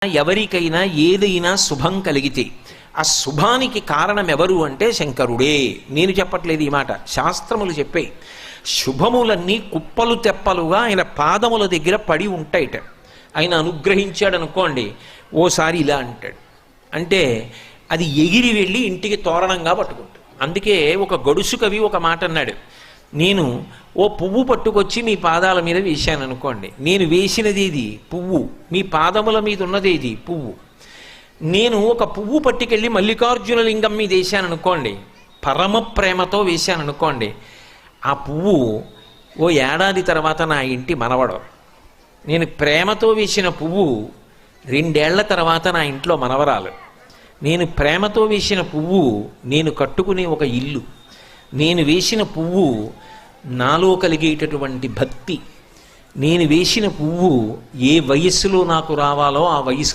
ఎవరికైనా ఏదైనా శుభం కలిగితే ఆ శుభానికి కారణం ఎవరు అంటే శంకరుడే. నేను చెప్పట్లేదు ఈ మాట, శాస్త్రములు చెప్పాయి. శుభములన్నీ కుప్పలు తెప్పలుగా ఆయన పాదముల దగ్గర పడి ఉంటాయిట. ఆయన అనుగ్రహించాడు అనుకోండి, ఓసారి ఇలా అంటాడు అంటే అది ఎగిరి వెళ్ళి ఇంటికి తోరణంగా పట్టుకుంటాడు. అందుకే ఒక గడుసు కవి ఒక మాట అన్నాడు, నేను ఓ పువ్వు పట్టుకొచ్చి మీ పాదాల మీద వేశాను అనుకోండి, నేను వేసినది ఇది పువ్వు, మీ పాదముల మీద ఉన్నది ఇది పువ్వు. నేను ఒక పువ్వు పట్టుకెళ్ళి మల్లికార్జున లింగం మీద వేశాను అనుకోండి, పరమ ప్రేమతో వేశాను అనుకోండి, ఆ పువ్వు ఓ ఏడాది తర్వాత నా ఇంటి మనవడు. నేను ప్రేమతో వేసిన పువ్వు 2 ఏళ్ల తర్వాత నా ఇంట్లో మనవరాలు. నేను ప్రేమతో వేసిన పువ్వు నేను కట్టుకునే ఒక ఇల్లు. నేను వేసిన పువ్వు నాలో కలిగేటటువంటి భక్తి. నేను వేసిన పువ్వు ఏ వయస్సులో నాకు రావాలో ఆ వయసు